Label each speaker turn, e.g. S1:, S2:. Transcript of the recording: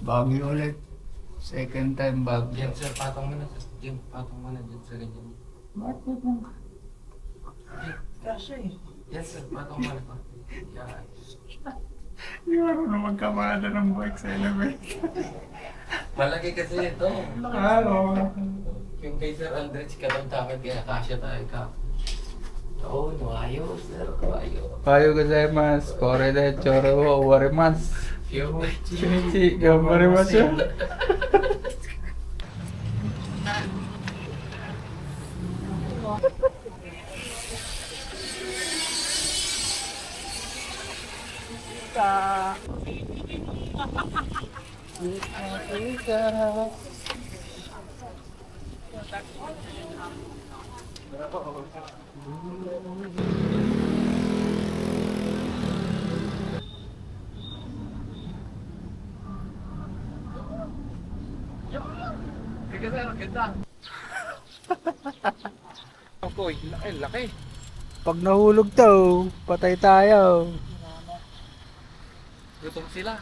S1: Bagyo ulit. Second time bagyo.
S2: Yan sir, patong mo na sir. Yan, patong mo na dyan sa ganyan.
S1: Bakit mo?
S3: Kasi eh.
S2: Yes sir, patong mo na. Yan.
S1: Hindi marunong magkamada ng bike sa elevator.
S2: Malaki kasi ito.
S1: Oo.
S2: Yung kay Sir Aldrich, katang takot kaya kasya tayo ka. Oo, no, ayaw sir, ayaw.
S1: Payo gozaimasu. Kore de choro wo owarimasu.
S2: Yo,
S1: Shinichi gambarimasu.
S2: sige sir, ganda. Okoy, laki, laki.
S1: Pag nahulog to, patay tayo.
S2: Gutom sila.